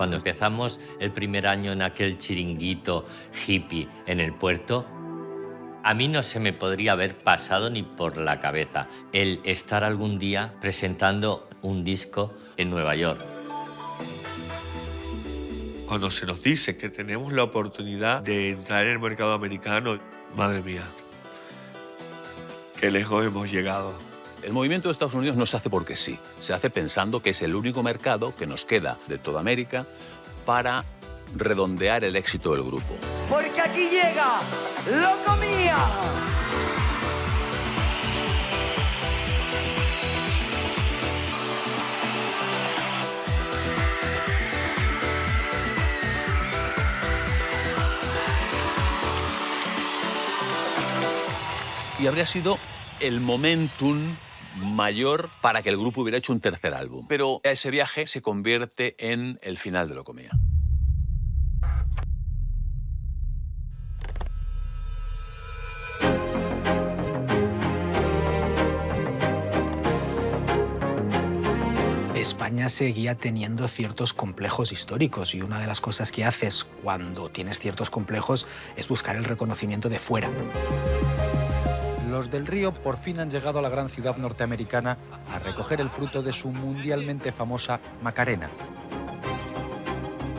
Cuando empezamos el primer año en aquel chiringuito hippie en el puerto, a mí no se me podría haber pasado ni por la cabeza el estar algún día presentando un disco en Nueva York. Cuando se nos dice que tenemos la oportunidad de entrar en el mercado americano, madre mía, qué lejos hemos llegado. El movimiento de Estados Unidos no se hace porque sí, se hace pensando que es el único mercado que nos queda de toda América para redondear el éxito del grupo. Porque aquí llega Locomía. Y habría sido el momentum mayor para que el grupo hubiera hecho un tercer álbum. Pero ese viaje se convierte en el final de Locomía. España seguía teniendo ciertos complejos históricos y una de las cosas que haces cuando tienes ciertos complejos es buscar el reconocimiento de fuera. Los del Río por fin han llegado a la gran ciudad norteamericana a recoger el fruto de su mundialmente famosa Macarena.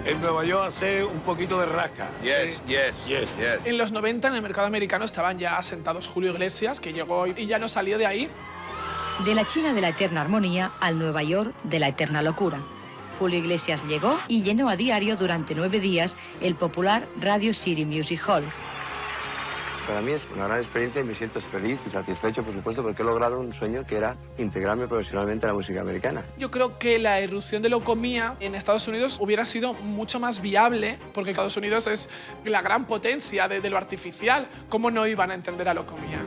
En Nueva York hace un poquito de rasca. Yes. En los 90 en el mercado americano estaban ya asentados Julio Iglesias, que llegó y ya no salió de ahí. De la China de la eterna armonía al Nueva York de la eterna locura. Julio Iglesias llegó y llenó a diario durante 9 días el popular Radio City Music Hall. Para mí es una gran experiencia y me siento feliz y satisfecho, por supuesto, porque he logrado un sueño que era integrarme profesionalmente a la música americana. Yo creo que la irrupción de Locomía en Estados Unidos hubiera sido mucho más viable, porque Estados Unidos es la gran potencia de lo artificial. ¿Cómo no iban a entender a Locomía?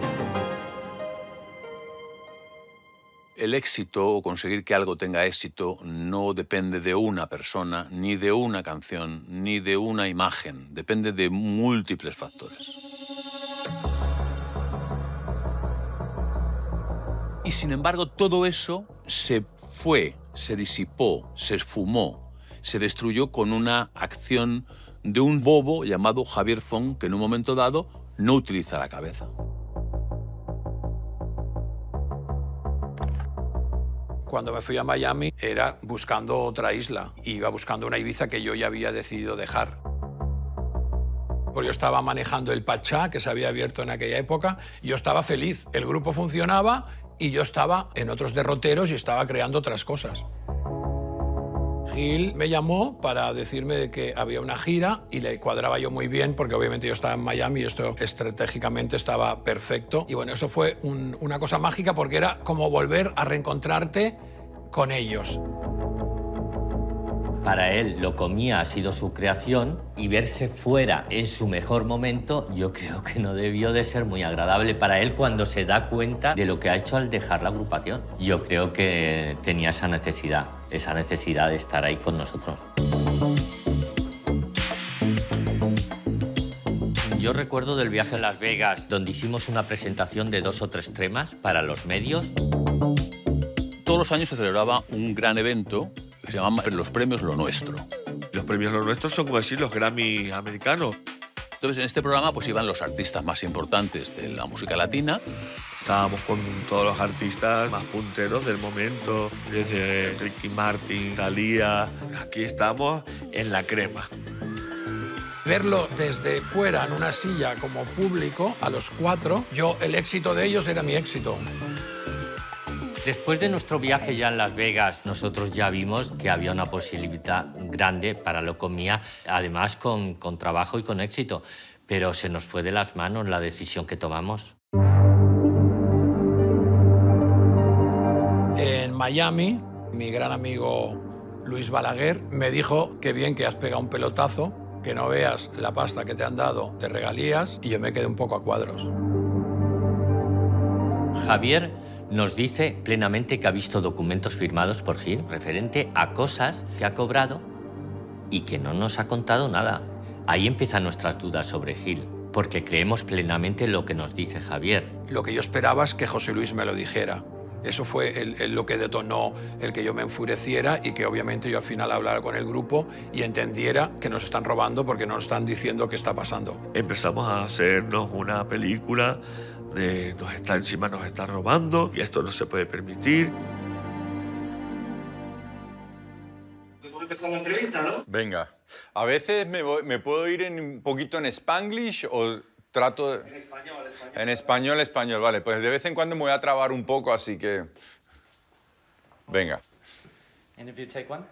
El éxito o conseguir que algo tenga éxito no depende de una persona, ni de una canción, ni de una imagen. Depende de múltiples factores. Y sin embargo, todo eso se fue, se disipó, se esfumó, se destruyó con una acción de un bobo llamado Javier Fong, que en un momento dado no utiliza la cabeza. Cuando me fui a Miami era buscando otra isla. Iba buscando una Ibiza que yo ya había decidido dejar. Porque yo estaba manejando el Pachá, que se había abierto en aquella época, y yo estaba feliz. El grupo funcionaba y yo estaba en otros derroteros y estaba creando otras cosas. Gil me llamó para decirme de que había una gira y le cuadraba yo muy bien porque obviamente yo estaba en Miami y esto estratégicamente estaba perfecto. Y bueno, eso fue una cosa mágica porque era como volver a reencontrarte con ellos. Para él, Locomía ha sido su creación y verse fuera en su mejor momento, yo creo que no debió de ser muy agradable para él cuando se da cuenta de lo que ha hecho al dejar la agrupación. Yo creo que tenía esa necesidad de estar ahí con nosotros. Yo recuerdo del viaje a Las Vegas, donde hicimos una presentación de 2 o 3 temas para los medios. Todos los años se celebraba un gran evento que se llama los Premios Lo Nuestro. Los premios Lo Nuestro son como decir los Grammy americanos. Entonces, en este programa pues iban los artistas más importantes de la música latina. Estábamos con todos los artistas más punteros del momento, desde Ricky Martin, Thalía. Aquí estamos en la crema. Verlo desde fuera en una silla como público, a los 4, el éxito de ellos era mi éxito. Después de nuestro viaje ya en Las Vegas, nosotros ya vimos que había una posibilidad grande para Locomía, además con trabajo y con éxito. Pero se nos fue de las manos la decisión que tomamos. En Miami, mi gran amigo Luis Balaguer me dijo que bien que has pegado un pelotazo, que no veas la pasta que te han dado de regalías, y yo me quedé un poco a cuadros. Javier nos dice plenamente que ha visto documentos firmados por Gil referente a cosas que ha cobrado y que no nos ha contado nada. Ahí empiezan nuestras dudas sobre Gil, porque creemos plenamente lo que nos dice Javier. Lo que yo esperaba es que José Luis me lo dijera. Eso fue lo que detonó el que yo me enfureciera y que obviamente yo al final hablara con el grupo y entendiera que nos están robando porque nos están diciendo qué está pasando. Empezamos a hacernos una película de nos está robando y esto no se puede permitir. ¿Podemos empezar la entrevista, no? Venga. A veces me puedo ir un poquito en Spanglish o trato... En español. En español, vale. Pues de vez en cuando me voy a trabar un poco, así que... Venga. And if you take one?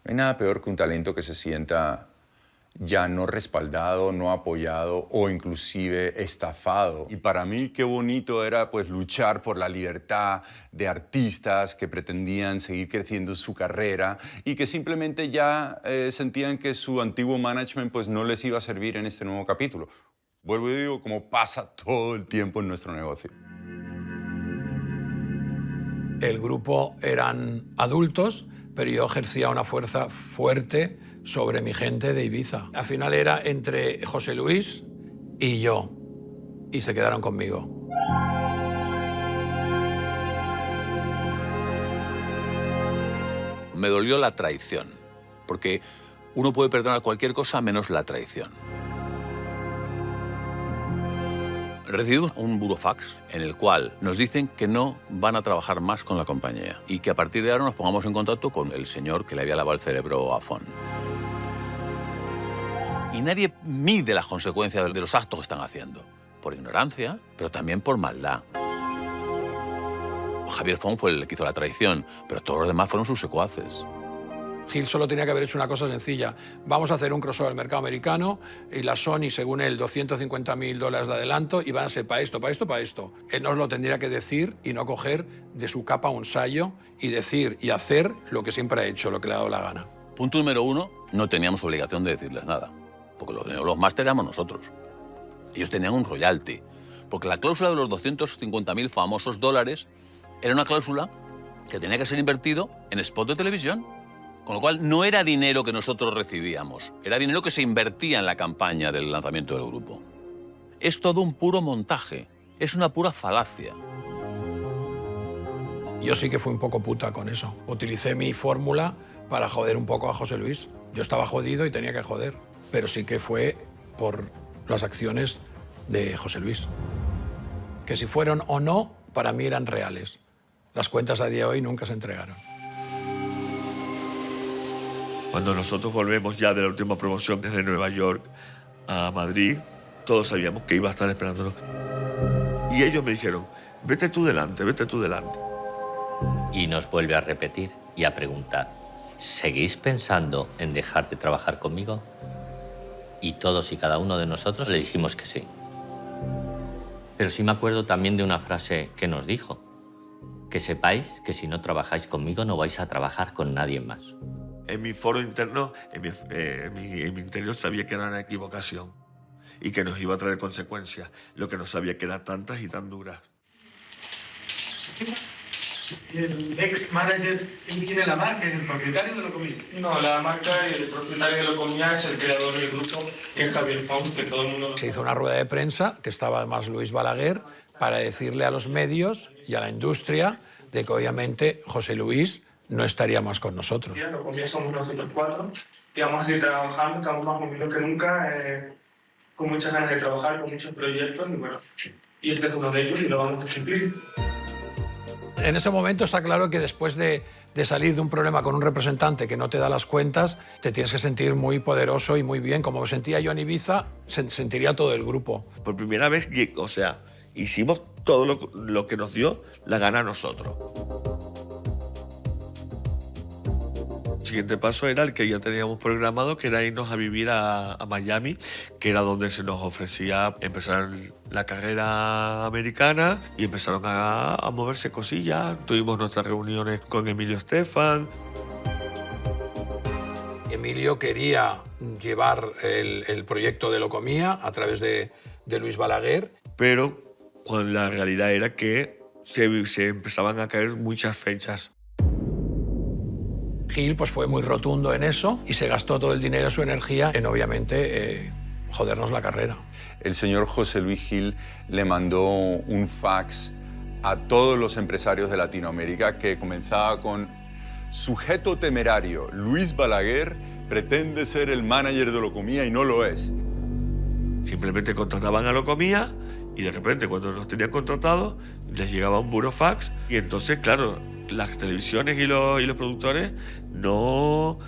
No hay nada peor que un talento que se sienta ya no respaldado, no apoyado o inclusive estafado. Y para mí qué bonito era pues luchar por la libertad de artistas que pretendían seguir creciendo su carrera y que simplemente ya sentían que su antiguo management pues no les iba a servir en este nuevo capítulo. Vuelvo y digo, como pasa todo el tiempo en nuestro negocio. El grupo eran adultos, pero yo ejercía una fuerza fuerte sobre mi gente de Ibiza. Al final era entre José Luis y yo, y se quedaron conmigo. Me dolió la traición, porque uno puede perdonar cualquier cosa menos la traición. Recibimos un burofax en el cual nos dicen que no van a trabajar más con la compañía y que a partir de ahora nos pongamos en contacto con el señor que le había lavado el cerebro a Fon. Y nadie mide las consecuencias de los actos que están haciendo, por ignorancia, pero también por maldad. Javier Fon fue el que hizo la traición, pero todos los demás fueron sus secuaces. Gil solo tenía que haber hecho una cosa sencilla. Vamos a hacer un crossover al mercado americano y la Sony, según él, $250.000 de adelanto y van a ser para esto, para esto, para esto. Él nos lo tendría que decir y no coger de su capa un sayo y decir y hacer lo que siempre ha hecho, lo que le ha dado la gana. Punto número 1, no teníamos obligación de decirles nada, porque los máster éramos nosotros. Ellos tenían un royalty, porque la cláusula de los 250.000 famosos dólares era una cláusula que tenía que ser invertido en spot de televisión. Con lo cual, no era dinero que nosotros recibíamos, era dinero que se invertía en la campaña del lanzamiento del grupo. Es todo un puro montaje, es una pura falacia. Yo sí que fui un poco puta con eso. Utilicé mi fórmula para joder un poco a José Luis. Yo estaba jodido y tenía que joder, pero sí que fue por las acciones de José Luis. Que si fueron o no, para mí eran reales. Las cuentas a día de hoy nunca se entregaron. Cuando nosotros volvemos ya de la última promoción desde Nueva York a Madrid, todos sabíamos que iba a estar esperándonos. Y ellos me dijeron, vete tú delante, vete tú delante. Y nos vuelve a repetir y a preguntar, ¿seguís pensando en dejar de trabajar conmigo? Y todos y cada uno de nosotros le dijimos que sí. Pero sí me acuerdo también de una frase que nos dijo, que sepáis que si no trabajáis conmigo no vais a trabajar con nadie más. En mi foro interno, en mi interior sabía que era una equivocación y que nos iba a traer consecuencias, lo que no sabía que eran tantas y tan duras. ¿El ex manager quién tiene la marca? ¿El propietario de Locomía? No, la marca y el propietario de Locomía es el creador del grupo, que es Javier Fon, que todo el mundo... Se hizo una rueda de prensa, que estaba además Luis Balaguer, para decirle a los medios y a la industria de que obviamente José Luis no estaría más con nosotros. Locomía somos nosotros 4, y vamos a seguir trabajando, estamos más unidos que nunca, con muchas ganas de trabajar, con muchos proyectos, y bueno, y este es uno de ellos y lo vamos a cumplir. En ese momento está claro que después de salir de un problema con un representante que no te da las cuentas, te tienes que sentir muy poderoso y muy bien. Como me sentía yo en Ibiza, sentiría todo el grupo. Por primera vez, o sea, hicimos todo lo que nos dio la gana a nosotros. El siguiente paso era el que ya teníamos programado, que era irnos a vivir a Miami, que era donde se nos ofrecía empezar la carrera americana y empezaron a moverse cosillas. Tuvimos nuestras reuniones con Emilio Estefan. Emilio quería llevar el proyecto de Locomía a través de Luis Balaguer. Pero la realidad era que se empezaban a caer muchas fechas. Gil pues fue muy rotundo en eso y se gastó todo el dinero, su energía en obviamente jodernos la carrera. El señor José Luis Gil le mandó un fax a todos los empresarios de Latinoamérica, que comenzaba con: sujeto temerario, Luis Balaguer pretende ser el manager de Locomía y no lo es. Simplemente contrataban a Locomía y de repente cuando nos tenían contratados les llegaba un burofax y entonces, claro, las televisiones y los productores no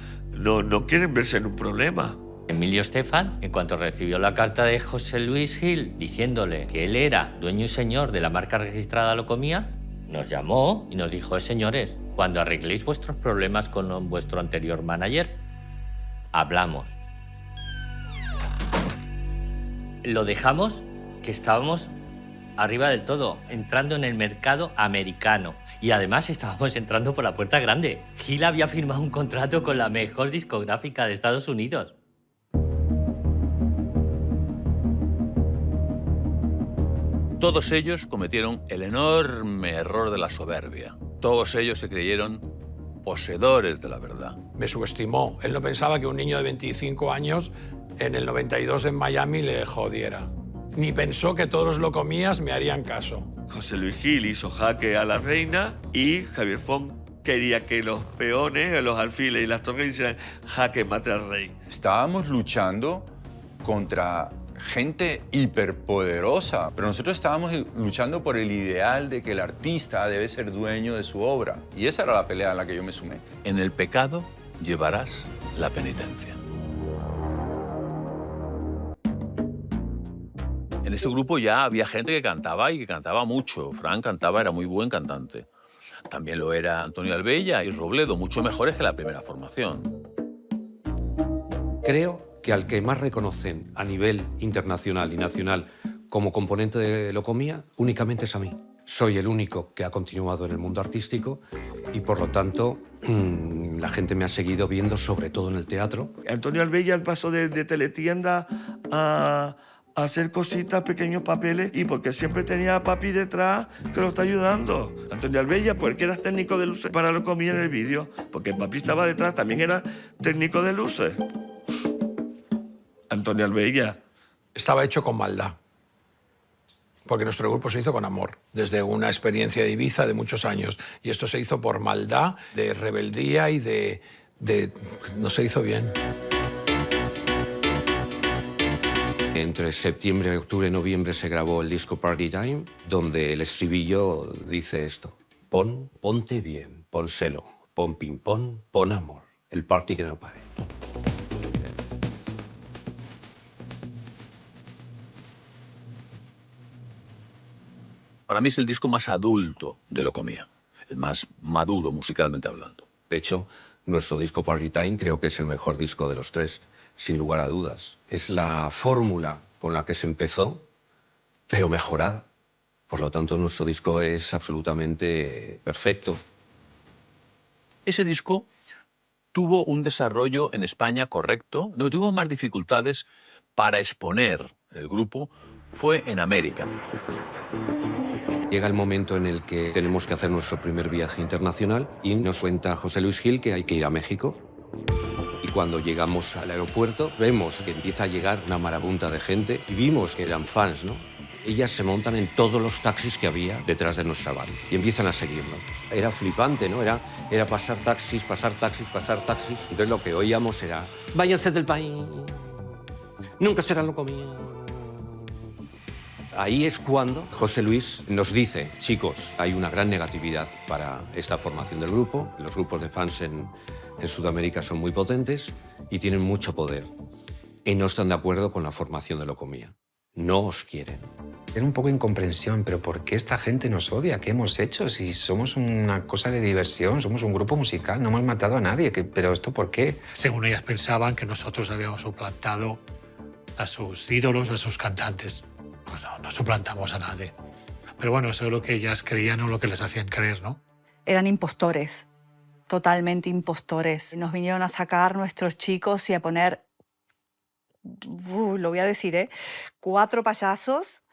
quieren verse en un problema. Emilio Estefan, en cuanto recibió la carta de José Luis Gil diciéndole que él era dueño y señor de la marca registrada Locomía, nos llamó y nos dijo: señores, cuando arregléis vuestros problemas con vuestro anterior manager, hablamos. Lo dejamos, que estábamos arriba del todo, entrando en el mercado americano. Y además estábamos entrando por la puerta grande. Gil había firmado un contrato con la mejor discográfica de Estados Unidos. Todos ellos cometieron el enorme error de la soberbia. Todos ellos se creyeron poseedores de la verdad. Me subestimó. Él no pensaba que un niño de 25 años en el 92 en Miami le jodiera. Ni pensó que todos los Locomías me harían caso. José Luis Gil hizo jaque a la reina y Javier Font quería que los peones, los alfiles y las torres hicieran jaque mate al rey. Estábamos luchando contra gente hiperpoderosa, pero nosotros estábamos luchando por el ideal de que el artista debe ser dueño de su obra. Y esa era la pelea a la que yo me sumé. En el pecado llevarás la penitencia. En este grupo ya había gente que cantaba y que cantaba mucho. Fran cantaba, era muy buen cantante. También lo era Antonio Albella y Robledo, mucho mejores que la primera formación. Creo que al que más reconocen a nivel internacional y nacional como componente de Locomía, únicamente es a mí. Soy el único que ha continuado en el mundo artístico y, por lo tanto, la gente me ha seguido viendo, sobre todo en el teatro. Antonio Albella pasó de teletienda a hacer cositas, pequeños papeles, y porque siempre tenía a papi detrás que lo está ayudando. Antonio Albella, porque era técnico de luces para Locomía en el vídeo, porque papi estaba detrás, también era técnico de luces. Antonio Albella. Estaba hecho con maldad, porque nuestro grupo se hizo con amor, desde una experiencia de Ibiza de muchos años, y esto se hizo por maldad, de rebeldía y de no se hizo bien. Entre septiembre, octubre y noviembre se grabó el disco Party Time, donde el estribillo dice esto: ponte bien, pon celo, pon ping-pong, pon amor, el party que no pare. Para mí es el disco más adulto de Locomía, el más maduro musicalmente hablando. De hecho, nuestro disco Party Time creo que es el mejor disco de los tres, sin lugar a dudas. Es la fórmula con la que se empezó, pero mejorada. Por lo tanto, nuestro disco es absolutamente perfecto. Ese disco tuvo un desarrollo en España correcto, no tuvo más dificultades para exponer el grupo, fue en América. Llega el momento en el que tenemos que hacer nuestro primer viaje internacional y nos cuenta José Luis Gil que hay que ir a México. Y cuando llegamos al aeropuerto vemos que empieza a llegar una marabunta de gente y vimos que eran fans, ¿no? Ellas se montan en todos los taxis que había detrás de nuestra van y empiezan a seguirnos. Era flipante, ¿no? Era pasar taxis, pasar taxis, pasar taxis. Entonces lo que oíamos era: váyanse del país, nunca será Locomía. Ahí es cuando José Luis nos dice: chicos, hay una gran negatividad para esta formación del grupo. Los grupos de fans en Sudamérica son muy potentes y tienen mucho poder. Y no están de acuerdo con la formación de Locomía. No os quieren. Era un poco incomprensión, pero ¿por qué esta gente nos odia? ¿Qué hemos hecho? Si somos una cosa de diversión, somos un grupo musical, no hemos matado a nadie. ¿Pero esto por qué? Según ellas pensaban que nosotros habíamos suplantado a sus ídolos, a sus cantantes. Pues no suplantamos a nadie. Pero bueno, eso es lo que ellas creían o lo que les hacían creer, ¿no? Eran impostores, totalmente impostores. Nos vinieron a sacar nuestros chicos y a poner, lo voy a decir, 4 payasos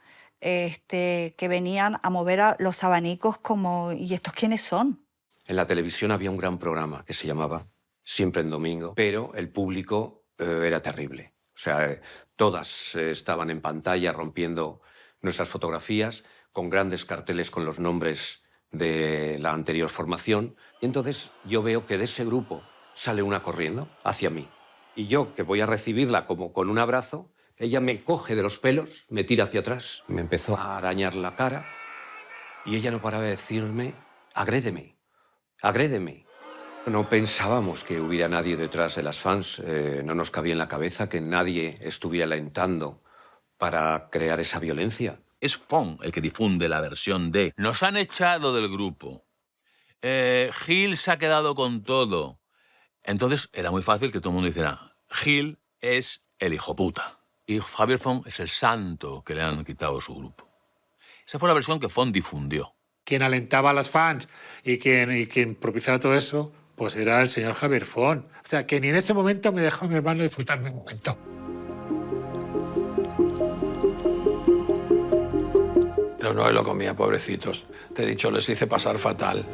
que venían a mover los abanicos como... ¿Y estos quiénes son? En la televisión había un gran programa que se llamaba Siempre en Domingo, pero el público era terrible. O sea, todas estaban en pantalla rompiendo nuestras fotografías con grandes carteles con los nombres de la anterior formación. Y entonces yo veo que de ese grupo sale una corriendo hacia mí. Y yo, que voy a recibirla como con un abrazo, ella me coge de los pelos, me tira hacia atrás, me empezó a arañar la cara y ella no paraba de decirme, agrédeme, agrédeme. No pensábamos que hubiera nadie detrás de las fans, no nos cabía en la cabeza que nadie estuviera alentando para crear esa violencia. Es Fon el que difunde la versión de nos han echado del grupo, Gil se ha quedado con todo. Entonces era muy fácil que todo el mundo dijera, Gil es el hijo puta y Javier Fon es el santo que le han quitado su grupo. Esa fue la versión que Fon difundió. Quien alentaba a las fans y quien propiciaba todo eso, pues era el señor Javier Fon. O sea, que ni en ese momento me dejó a mi hermano disfrutar mi momento. Pero no lo comía, pobrecitos. Te he dicho, les hice pasar fatal.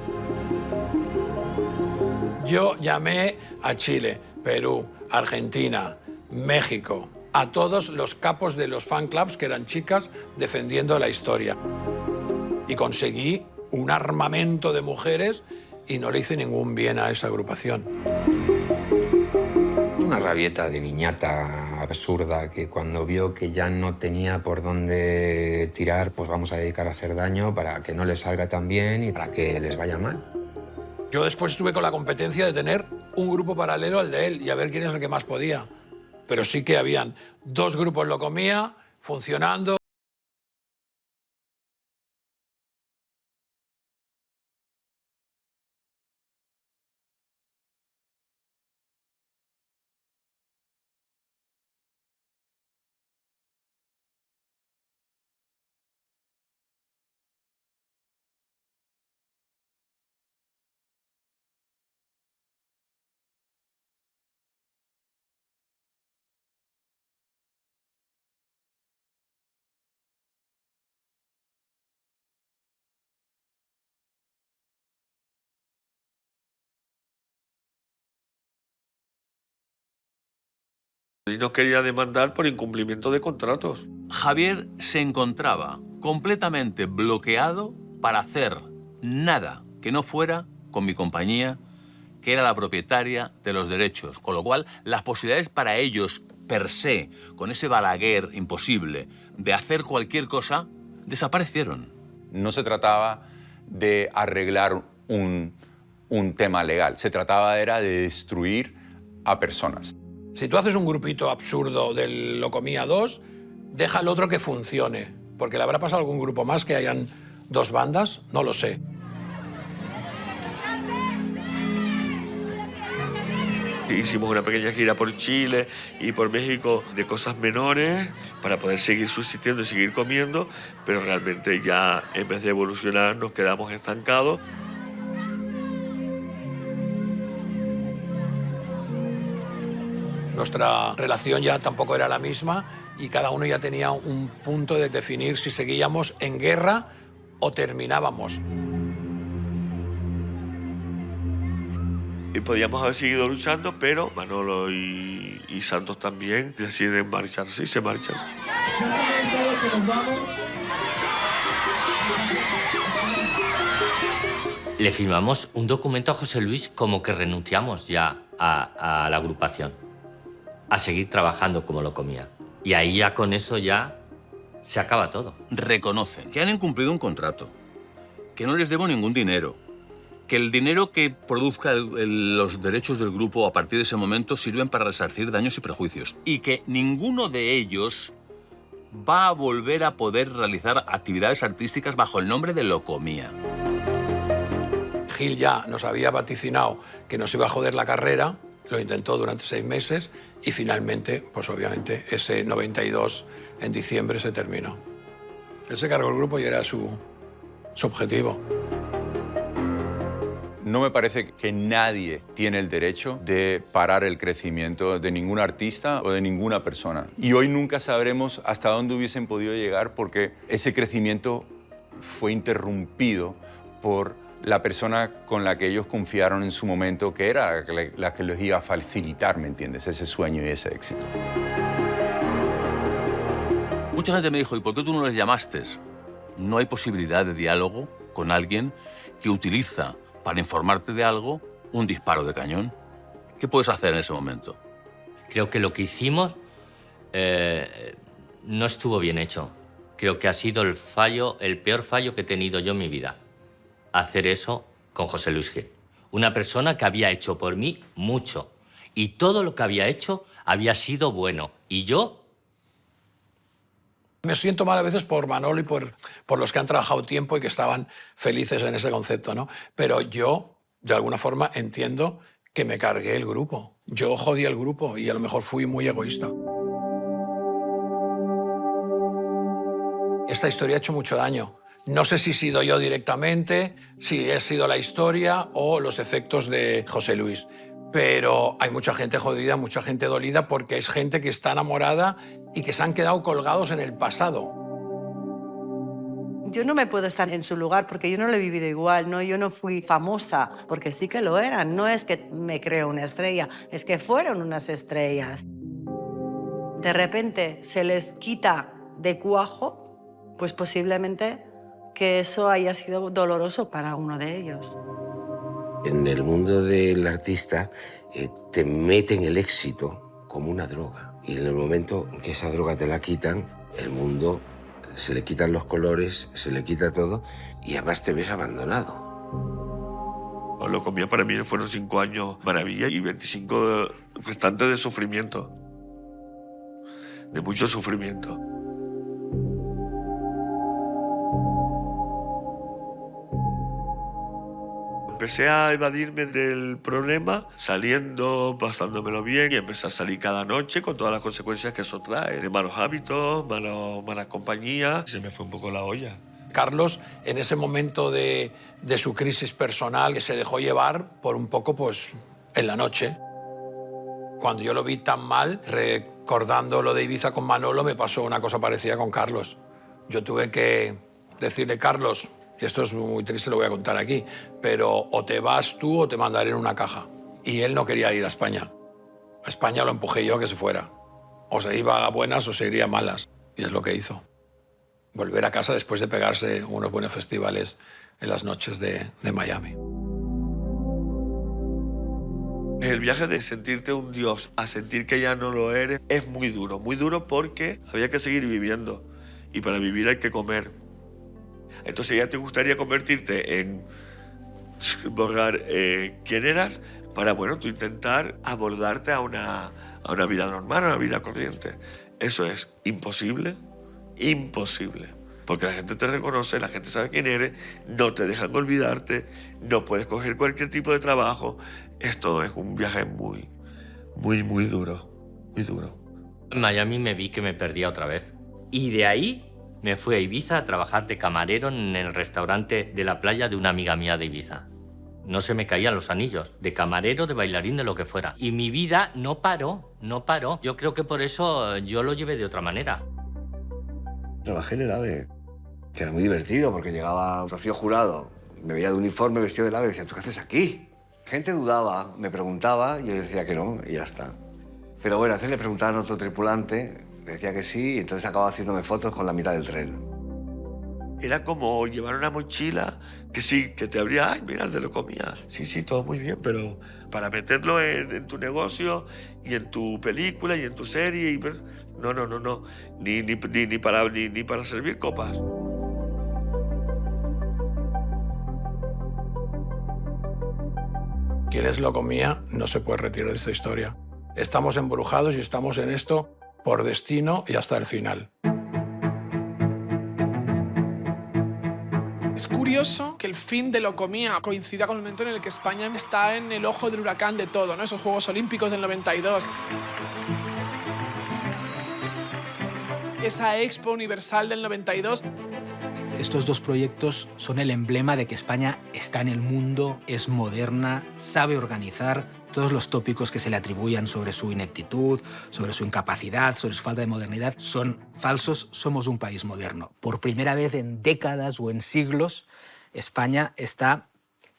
Yo llamé a Chile, Perú, Argentina, México, a todos los capos de los fan clubs que eran chicas defendiendo la historia. Y conseguí un armamento de mujeres y no le hice ningún bien a esa agrupación. Una rabieta de niñata absurda que cuando vio que ya no tenía por dónde tirar, pues vamos a dedicar a hacer daño para que no les salga tan bien y para que les vaya mal. Yo después estuve con la competencia de tener un grupo paralelo al de él y a ver quién es el que más podía. Pero sí que habían dos grupos Locomía funcionando. Y no quería demandar por incumplimiento de contratos. Javier se encontraba completamente bloqueado para hacer nada que no fuera con mi compañía, que era la propietaria de los derechos. Con lo cual, las posibilidades para ellos, per se, con ese Balaguer imposible, de hacer cualquier cosa, desaparecieron. No se trataba de arreglar un tema legal, se trataba era de destruir a personas. Si tú haces un grupito absurdo del Locomía 2, deja al otro que funcione. Porque le habrá pasado algún grupo más que hayan dos bandas, no lo sé. Hicimos una pequeña gira por Chile y por México de cosas menores para poder seguir subsistiendo y seguir comiendo, pero realmente ya en vez de evolucionar nos quedamos estancados. Nuestra relación ya tampoco era la misma y cada uno ya tenía un punto de definir si seguíamos en guerra o terminábamos. Y podíamos haber seguido luchando, pero Manolo y Santos también deciden marcharse y se marchan. Le firmamos un documento a José Luis como que renunciamos ya a la agrupación, a seguir trabajando como Locomía. Y ahí ya con eso ya se acaba todo. Reconocen que han incumplido un contrato, que no les debo ningún dinero, que el dinero que produzca los derechos del grupo a partir de ese momento sirven para resarcir daños y prejuicios y que ninguno de ellos va a volver a poder realizar actividades artísticas bajo el nombre de Locomía. Gil ya nos había vaticinado que nos iba a joder la carrera, lo intentó durante 6 meses y finalmente, pues obviamente, ese 92 en diciembre se terminó. Él se cargó el grupo y era su objetivo. No me parece que nadie tiene el derecho de parar el crecimiento de ningún artista o de ninguna persona. Y hoy nunca sabremos hasta dónde hubiesen podido llegar porque ese crecimiento fue interrumpido por la persona con la que ellos confiaron en su momento, que era la que les iba a facilitar, ¿me entiendes?, ese sueño y ese éxito. Mucha gente me dijo, ¿y por qué tú no les llamaste? No hay posibilidad de diálogo con alguien que utiliza para informarte de algo un disparo de cañón. ¿Qué puedes hacer en ese momento? Creo que lo que hicimos no estuvo bien hecho. Creo que ha sido el peor fallo que he tenido yo en mi vida. Hacer eso con José Luis Gil. Una persona que había hecho por mí mucho. Y todo lo que había hecho había sido bueno. Y yo... Me siento mal a veces por Manolo y por los que han trabajado tiempo y que estaban felices en ese concepto, ¿no? Pero yo, de alguna forma, entiendo que me cargué el grupo. Yo jodí el grupo y a lo mejor fui muy egoísta. Esta historia ha hecho mucho daño. No sé si he sido yo directamente, si he sido la historia o los efectos de José Luis. Pero hay mucha gente jodida, mucha gente dolida, porque es gente que está enamorada y que se han quedado colgados en el pasado. Yo no me puedo estar en su lugar porque yo no lo he vivido igual, ¿no? Yo no fui famosa, porque sí que lo eran. No es que me creo una estrella, es que fueron unas estrellas. De repente se les quita de cuajo, pues posiblemente que eso haya sido doloroso para uno de ellos. En el mundo del artista te meten el éxito como una droga. Y en el momento que esa droga te la quitan, el mundo se le quitan los colores, se le quita todo y además te ves abandonado. Locomía para mí fueron 5 años maravilla y 25 restantes de sufrimiento. De mucho sufrimiento. Empecé a evadirme del problema, saliendo, pasándomelo bien y empecé a salir cada noche con todas las consecuencias que eso trae, de malos hábitos, malas compañías. Se me fue un poco la olla. Carlos, en ese momento de su crisis personal, que se dejó llevar por un poco, pues, en la noche. Cuando yo lo vi tan mal, recordando lo de Ibiza con Manolo, me pasó una cosa parecida con Carlos. Yo tuve que decirle, Carlos, y esto es muy triste, lo voy a contar aquí, pero o te vas tú o te mandaré en una caja. Y él no quería ir a España. A España lo empujé yo a que se fuera. O se iba a buenas o se iría a malas. Y es lo que hizo. Volver a casa después de pegarse unos buenos festivales en las noches de Miami. El viaje de sentirte un dios a sentir que ya no lo eres es muy duro porque había que seguir viviendo. Y para vivir hay que comer. Entonces ya te gustaría convertirte en borrar quién eras para, bueno, tú intentar abordarte a una vida normal, a una vida corriente. Eso es imposible, imposible. Porque la gente te reconoce, la gente sabe quién eres, no te dejan olvidarte, no puedes coger cualquier tipo de trabajo. Esto es un viaje muy, muy, muy duro, muy duro. En Miami me vi que me perdía otra vez. Y de ahí me fui a Ibiza a trabajar de camarero en el restaurante de la playa de una amiga mía de Ibiza. No se me caían los anillos, de camarero, de bailarín, de lo que fuera. Y mi vida no paró, no paró. Yo creo que por eso yo lo llevé de otra manera. Trabajé en el AVE, que era muy divertido porque llegaba Rocío Jurado, me veía de uniforme, vestido del AVE y decía, ¿tú qué haces aquí? Gente dudaba, me preguntaba, y yo decía que no, y ya está. Pero bueno, a veces le preguntaban a otro tripulante, decía que sí, y entonces acababa haciéndome fotos con la mitad del tren. Era como llevar una mochila que sí, que te abría, ay, mira, te lo comías. Sí, todo muy bien, pero para meterlo en tu negocio y en tu película y en tu serie, y no, ni para servir copas. Quien es Locomía no se puede retirar de esta historia. Estamos embrujados y estamos en esto por destino y hasta el final. Es curioso que el fin de Locomía coincida con el momento en el que España está en el ojo del huracán de todo, ¿no? Esos Juegos Olímpicos del 92. Esa Expo Universal del 92. Estos dos proyectos son el emblema de que España está en el mundo, es moderna, sabe organizar. Todos los tópicos que se le atribuyan sobre su ineptitud, sobre su incapacidad, sobre su falta de modernidad, son falsos. Somos un país moderno. Por primera vez en décadas o en siglos, España está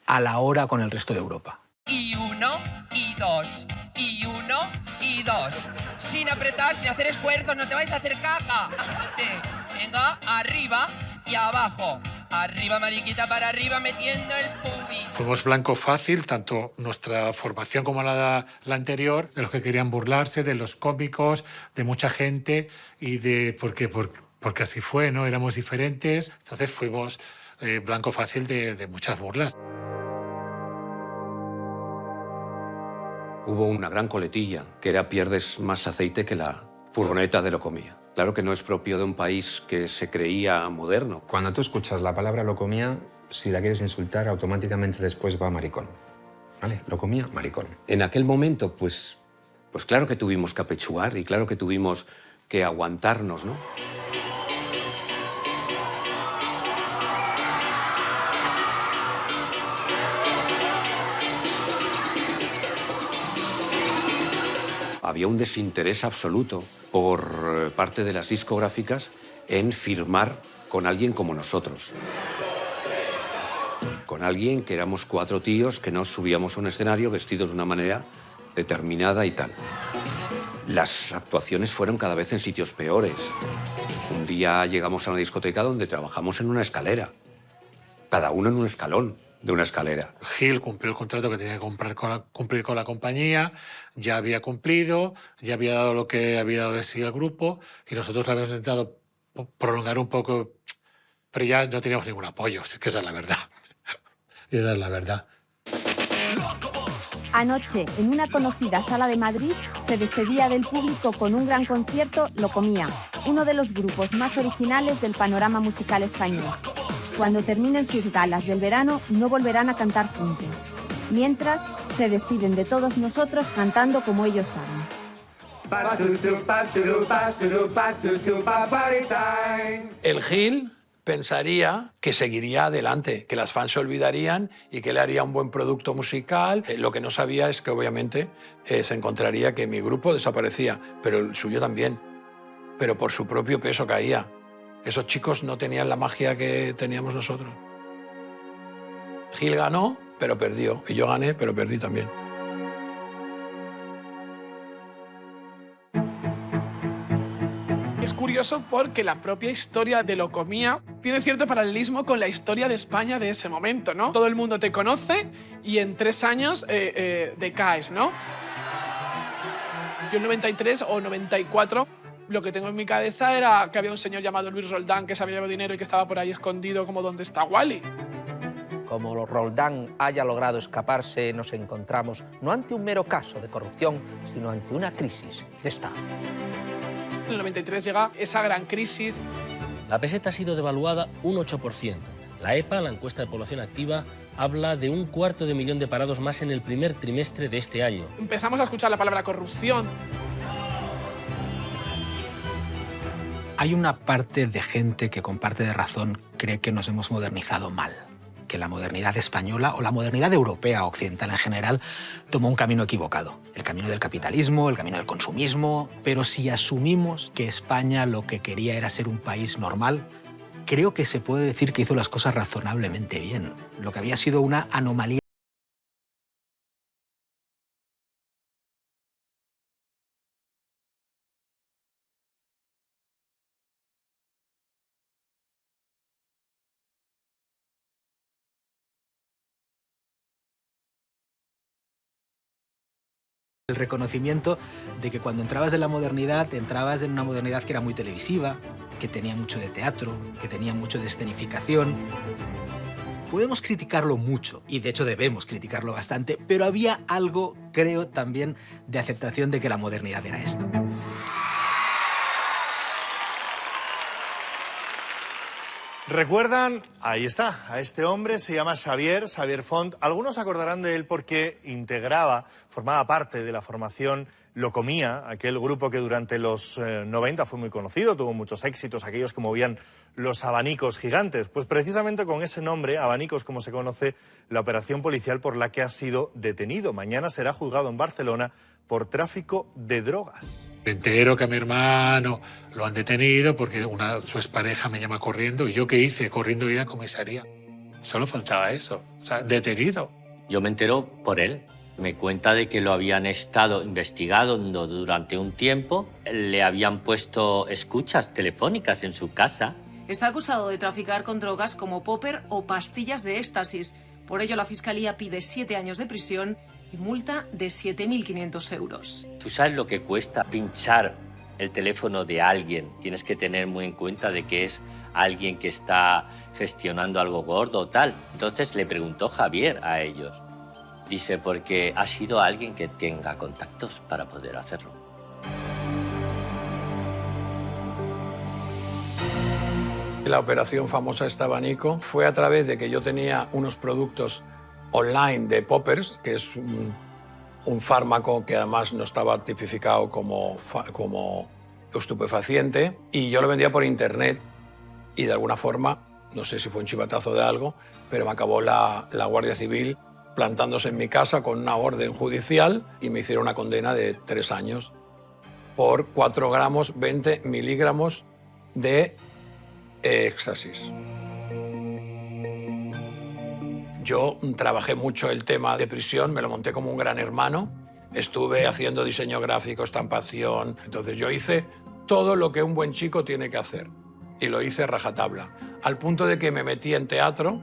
a la hora con el resto de Europa. Y 1, y 2, y 1, y 2. Sin apretar, sin hacer esfuerzos, no te vais a hacer caca. Venga, arriba. y abajo. Arriba, mariquita, para arriba, metiendo el pubis. Fuimos blanco fácil, tanto nuestra formación como la anterior, de los que querían burlarse, de los cómicos, de mucha gente, y de porque así fue, ¿no? Éramos diferentes, entonces fuimos blanco fácil de muchas burlas. Hubo una gran coletilla, que era pierdes más aceite que la furgoneta de Locomía. Claro que no es propio de un país que se creía moderno. Cuando tú escuchas la palabra Locomía, si la quieres insultar, automáticamente después va maricón. ¿Vale? Locomía, maricón. En aquel momento, pues claro que tuvimos que apechugar y claro que tuvimos que aguantarnos, ¿no? Había un desinterés absoluto por parte de las discográficas en firmar con alguien como nosotros. Con alguien que éramos 4 tíos que nos subíamos a un escenario vestidos de una manera determinada y tal. Las actuaciones fueron cada vez en sitios peores. Un día llegamos a una discoteca donde trabajamos en una escalera. Cada uno en un escalón de una escalera. Gil cumplió el contrato que tenía que cumplir con la compañía, ya había cumplido, ya había dado lo que había dado de sí al grupo, y nosotros lo habíamos intentado prolongar un poco, pero ya no teníamos ningún apoyo, es que esa es la verdad. Esa es la verdad. Anoche, en una conocida sala de Madrid, se despedía del público con un gran concierto Locomía, uno de los grupos más originales del panorama musical español. Cuando terminen sus galas del verano, no volverán a cantar juntos. Mientras, se despiden de todos nosotros cantando como ellos saben. El Gil pensaría que seguiría adelante, que las fans se olvidarían y que le haría un buen producto musical. Lo que no sabía es que obviamente se encontraría que mi grupo desaparecía, pero el suyo también. Pero por su propio peso caía. Esos chicos no tenían la magia que teníamos nosotros. Gil ganó, pero perdió. Y yo gané, pero perdí también. Es curioso porque la propia historia de Locomía tiene cierto paralelismo con la historia de España de ese momento, ¿no? Todo el mundo te conoce y en 3 años decaes, ¿no? Yo en 93 o 94 lo que tengo en mi cabeza era que había un señor llamado Luis Roldán que se había llevado dinero y que estaba por ahí escondido como donde está Wally. Como Roldán haya logrado escaparse, nos encontramos no ante un mero caso de corrupción, sino ante una crisis de Estado. En el 93 llega esa gran crisis. La peseta ha sido devaluada un 8%. La EPA, la encuesta de población activa, habla de 250.000 de parados más en el primer trimestre de este año. Empezamos a escuchar la palabra corrupción. Hay una parte de gente que con parte de razón cree que nos hemos modernizado mal, que la modernidad española o la modernidad europea occidental en general tomó un camino equivocado. El camino del capitalismo, el camino del consumismo. Pero si asumimos que España lo que quería era ser un país normal, creo que se puede decir que hizo las cosas razonablemente bien. Lo que había sido una anomalía. El reconocimiento de que cuando entrabas en la modernidad, entrabas en una modernidad que era muy televisiva, que tenía mucho de teatro, que tenía mucho de escenificación. Podemos criticarlo mucho, y de hecho debemos criticarlo bastante, pero había algo, creo, también de aceptación de que la modernidad era esto. ¿Recuerdan? Ahí está, a este hombre se llama Xavier Font. Algunos se acordarán de él porque formaba parte de la formación Locomía, aquel grupo que durante los 90 fue muy conocido, tuvo muchos éxitos, aquellos que movían los abanicos gigantes. Pues precisamente con ese nombre, abanicos como se conoce, la operación policial por la que ha sido detenido. Mañana será juzgado en Barcelona por tráfico de drogas. Me entero que a mi hermano lo han detenido porque su expareja me llama corriendo. ¿Y yo qué hice? Corriendo ir a comisaría. Solo faltaba eso. O sea, detenido. Yo me entero por él. Me cuenta de que lo habían estado investigando durante un tiempo. Le habían puesto escuchas telefónicas en su casa. está acusado de traficar con drogas como popper o pastillas de éxtasis. Por ello, la Fiscalía pide 7 años de prisión y multa de 7.500 euros. ¿Tú sabes lo que cuesta pinchar el teléfono de alguien? Tienes que tener muy en cuenta de que es alguien que está gestionando algo gordo o tal. Entonces le preguntó Javier a ellos. Dice, porque ha sido alguien que tenga contactos para poder hacerlo. La operación famosa este abanico fue a través de que yo tenía unos productos online de poppers, que es un fármaco que además no estaba tipificado como estupefaciente, y yo lo vendía por internet y de alguna forma, no sé si fue un chivatazo de algo, pero me acabó la Guardia Civil plantándose en mi casa con una orden judicial y me hicieron una condena de 3 años por 4 gramos, 20 miligramos de éxtasis. Yo trabajé mucho el tema de prisión, me lo monté como un gran hermano. Estuve haciendo diseño gráfico, estampación. Entonces yo hice todo lo que un buen chico tiene que hacer. Y lo hice a rajatabla. Al punto de que me metí en teatro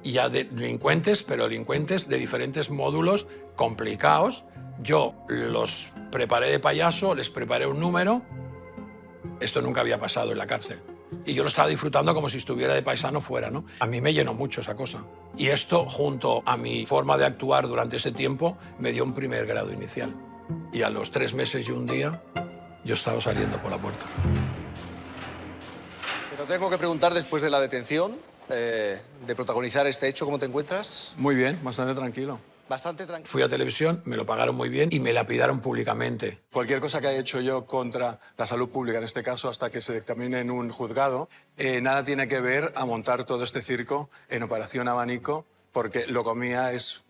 y a delincuentes, pero delincuentes de diferentes módulos complicados. Yo los preparé de payaso, les preparé un número. Esto nunca había pasado en la cárcel. Y yo lo estaba disfrutando como si estuviera de paisano fuera, ¿no? A mí me llenó mucho esa cosa. Y esto, junto a mi forma de actuar durante ese tiempo, me dio un primer grado inicial. Y a los 3 meses y un día, yo estaba saliendo por la puerta. Pero tengo que preguntar, después de la detención, de protagonizar este hecho, ¿cómo te encuentras? Muy bien, bastante tranquilo. Bastante tranquilo. Fui a televisión, me lo pagaron muy bien y me lapidaron públicamente. Cualquier cosa que haya hecho yo contra la salud pública, en este caso, hasta que se dictamine en un juzgado, nada tiene que ver a montar todo este circo en Operación Abanico, porque Locomía es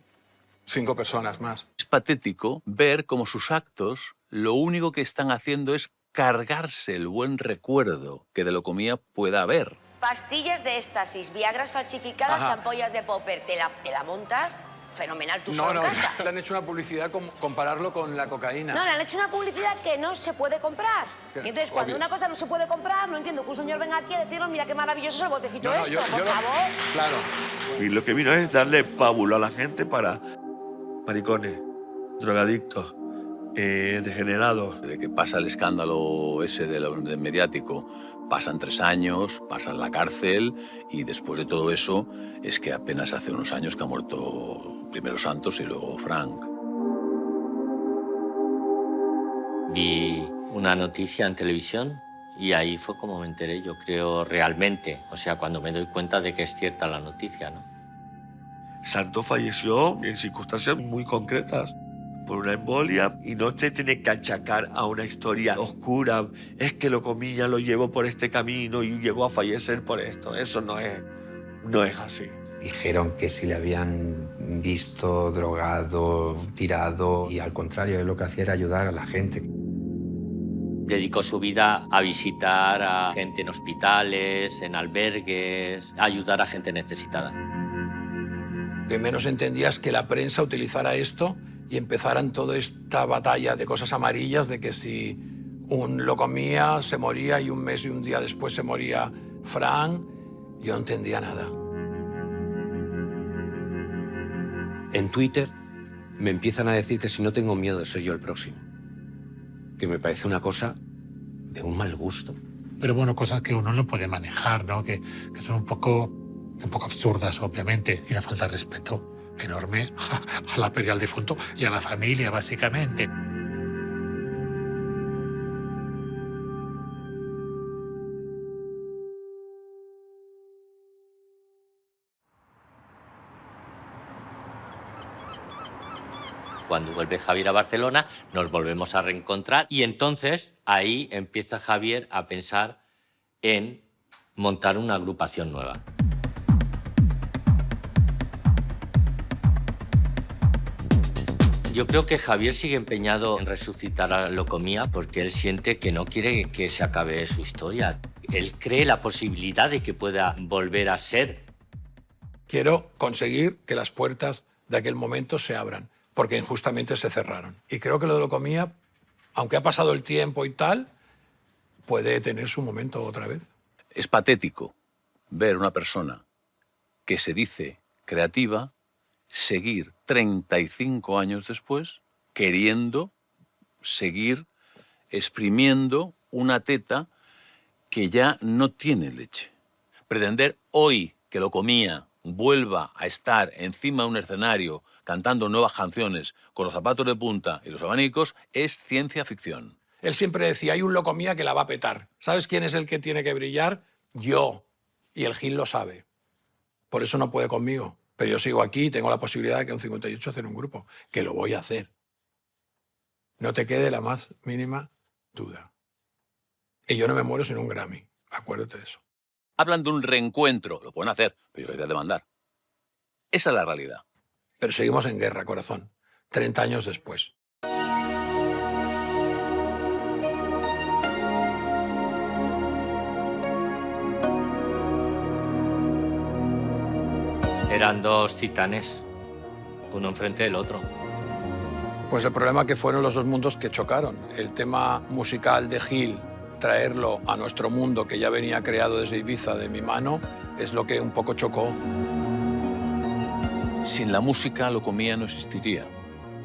5 personas más. Es patético ver cómo sus actos lo único que están haciendo es cargarse el buen recuerdo que de Locomía pueda haber. Pastillas de éxtasis, viagras falsificadas, Ajá. ampollas de popper, te la montas fenomenal tú No, solo no, en casa. le han hecho una publicidad compararlo con la cocaína. No, le han hecho una publicidad que no se puede comprar. Y entonces, cuando una cosa no se puede comprar, no entiendo que un señor venga aquí a decirnos, mira qué maravilloso es el botecito esto, por favor. Claro. Y lo que vino es darle pábulo a la gente para maricones, drogadictos, degenerados. Desde que pasa el escándalo ese del mediático, pasan 3 años, pasan la cárcel y después de todo eso es que apenas hace unos años que ha muerto primero Santos y luego Frank. Vi una noticia en televisión y ahí fue como me enteré, yo creo, realmente. O sea, cuando me doy cuenta de que es cierta la noticia, ¿no? Santos falleció en circunstancias muy concretas por una embolia y no te tiene que achacar a una historia oscura. Es que Locomía lo llevó por este camino y llegó a fallecer por esto. Eso no es así. Dijeron que si le habían visto drogado, tirado, y al contrario, él lo que hacía era ayudar a la gente. Dedicó su vida a visitar a gente en hospitales, en albergues, a ayudar a gente necesitada. Lo que menos entendía es que la prensa utilizara esto y empezaran toda esta batalla de cosas amarillas, de que si un Locomía se moría y un mes y un día después se moría Frank, yo no entendía nada. En Twitter me empiezan a decir que si no tengo miedo de ser yo el próximo. Que me parece una cosa de un mal gusto. Pero bueno, cosas que uno no puede manejar, ¿no? Que son un poco absurdas, obviamente, y una falta de respeto enorme a la pérdida del difunto y a la familia, básicamente. Cuando vuelve Javier a Barcelona, nos volvemos a reencontrar y entonces ahí empieza Javier a pensar en montar una agrupación nueva. Yo creo que Javier sigue empeñado en resucitar a Locomía porque él siente que no quiere que se acabe su historia. Él cree la posibilidad de que pueda volver a ser. Quiero conseguir que las puertas de aquel momento se abran, porque injustamente se cerraron. Y creo que lo de Locomía, aunque ha pasado el tiempo y tal, puede tener su momento otra vez. Es patético ver una persona que se dice creativa seguir 35 años después queriendo seguir exprimiendo una teta que ya no tiene leche. Pretender hoy que Locomía vuelva a estar encima de un escenario cantando nuevas canciones con los zapatos de punta y los abanicos es ciencia ficción. Él siempre decía, hay un Locomía que la va a petar. ¿Sabes quién es el que tiene que brillar? Yo. Y el Gil lo sabe. Por eso no puede conmigo. Pero yo sigo aquí y tengo la posibilidad de que un 58 hacer un grupo. Que lo voy a hacer. No te quede la más mínima duda. Y yo no me muero sin un Grammy. Acuérdate de eso. Hablan de un reencuentro. Lo pueden hacer, pero yo lo voy a demandar. Esa es la realidad. Pero seguimos en guerra, corazón. 30 años después. Eran dos titanes, uno enfrente del otro. Pues el problema que fueron los dos mundos que chocaron. El tema musical de Gil, traerlo a nuestro mundo que ya venía creado desde Ibiza de mi mano, es lo que un poco chocó. Sin la música, Locomía no existiría,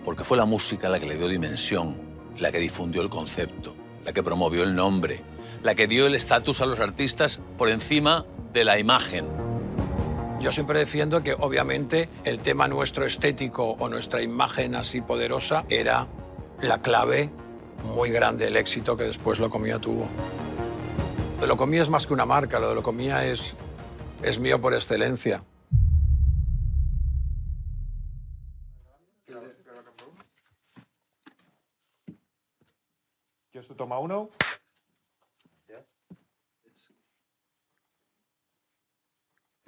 porque fue la música la que le dio dimensión, la que difundió el concepto, la que promovió el nombre, la que dio el estatus a los artistas por encima de la imagen. Yo siempre defiendo que, obviamente, el tema nuestro estético o nuestra imagen así poderosa era la clave muy grande del éxito que después Locomía tuvo. Lo de Locomía es más que una marca, lo de Locomía es mío por excelencia. Josu toma uno.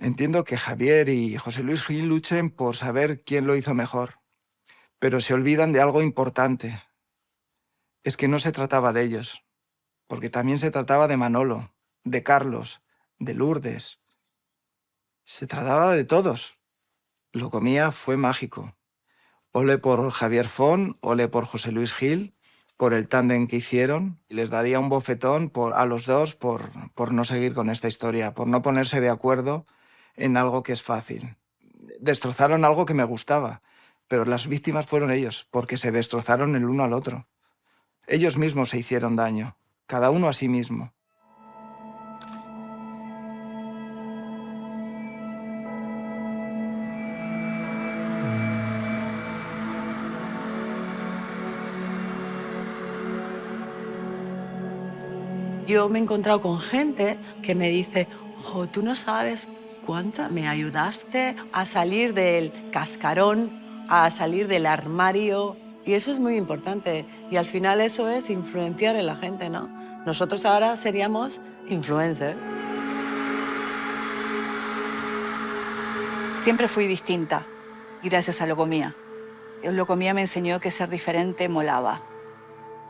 Entiendo que Javier y José Luis Gil luchen por saber quién lo hizo mejor, pero se olvidan de algo importante. Es que no se trataba de ellos, porque también se trataba de Manolo, de Carlos, de Lourdes. Se trataba de todos. Locomía fue mágico. Ole por Javier Font, ole por José Luis Gil, por el tándem que hicieron. Y les daría un bofetón a los dos por no seguir con esta historia, por no ponerse de acuerdo en algo que es fácil. Destrozaron algo que me gustaba, pero las víctimas fueron ellos, porque se destrozaron el uno al otro. Ellos mismos se hicieron daño, cada uno a sí mismo. Yo me he encontrado con gente que me dice, jo, tú no sabes cuánto me ayudaste a salir del cascarón, a salir del armario. Y eso es muy importante. Y al final eso es influenciar en la gente, ¿no? Nosotros ahora seríamos influencers. Siempre fui distinta, gracias a Locomía. Locomía me enseñó que ser diferente molaba.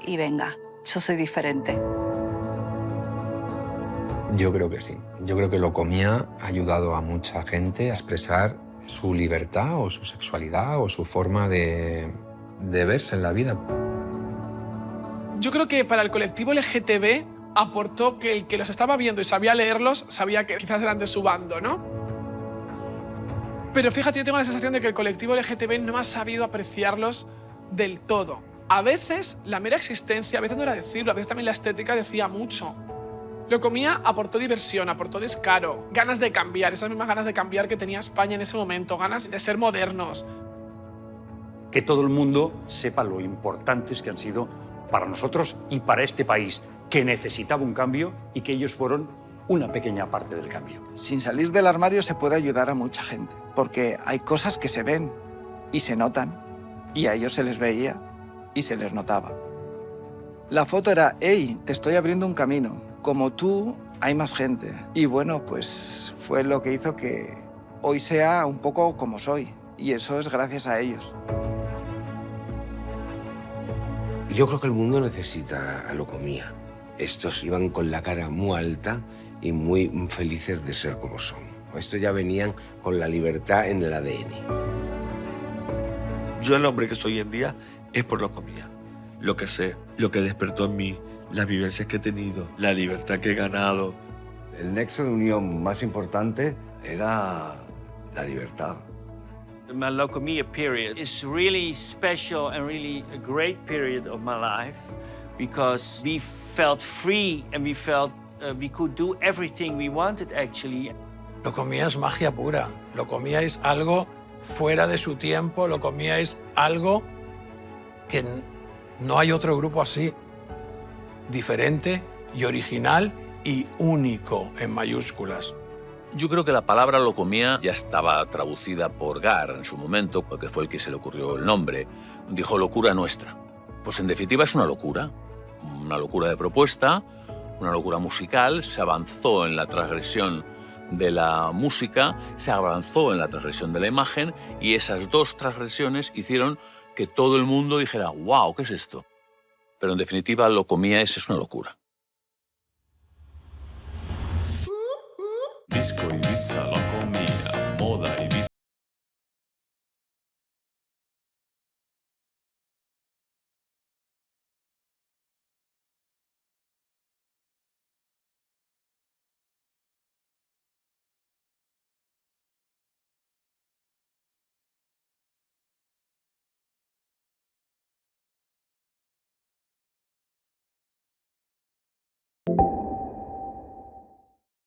Y venga, yo soy diferente. Yo creo que sí. Yo creo que Locomía ha ayudado a mucha gente a expresar su libertad o su sexualidad o su forma de verse en la vida. Yo creo que para el colectivo LGTB aportó que el que los estaba viendo y sabía leerlos, sabía que quizás eran de su bando, ¿no? Pero fíjate, yo tengo la sensación de que el colectivo LGTB no ha sabido apreciarlos del todo. A veces la mera existencia, a veces no era decirlo, a veces también la estética decía mucho. Locomía aportó diversión, aportó descaro, ganas de cambiar, esas mismas ganas de cambiar que tenía España en ese momento, ganas de ser modernos. Que todo el mundo sepa lo importantes que han sido para nosotros y para este país, que necesitaba un cambio y que ellos fueron una pequeña parte del cambio. Sin salir del armario se puede ayudar a mucha gente, porque hay cosas que se ven y se notan, y a ellos se les veía y se les notaba. La foto era, hey, te estoy abriendo un camino. Como tú, hay más gente. Y bueno, pues fue lo que hizo que hoy sea un poco como soy. Y eso es gracias a ellos. Yo creo que el mundo necesita a Locomía. Estos iban con la cara muy alta y muy felices de ser como son. Estos ya venían con la libertad en el ADN. Yo el hombre que soy hoy en día es por Locomía. Lo que sé, lo que despertó en mí, las vivencias que he tenido, la libertad que he ganado, El nexo de unión más importante era la libertad. My Locomia period is really special and really a great period of my life because we felt free and we felt we could do everything we wanted actually. Locomia es magia pura. Locomia es algo fuera de su tiempo. Locomia es algo que no hay otro grupo así. Diferente y original y único en mayúsculas. Yo creo que la palabra locomía ya estaba traducida por Gar en su momento, porque fue el que se le ocurrió el nombre. Dijo locura nuestra. Pues en definitiva es una locura de propuesta, una locura musical. Se avanzó en la transgresión de la música, se avanzó en la transgresión de la imagen y esas dos transgresiones hicieron que todo el mundo dijera «wow, ¿qué es esto?». Pero en definitiva locomía es una locura. Disko Ibiza, Locomia, moda Ibiza.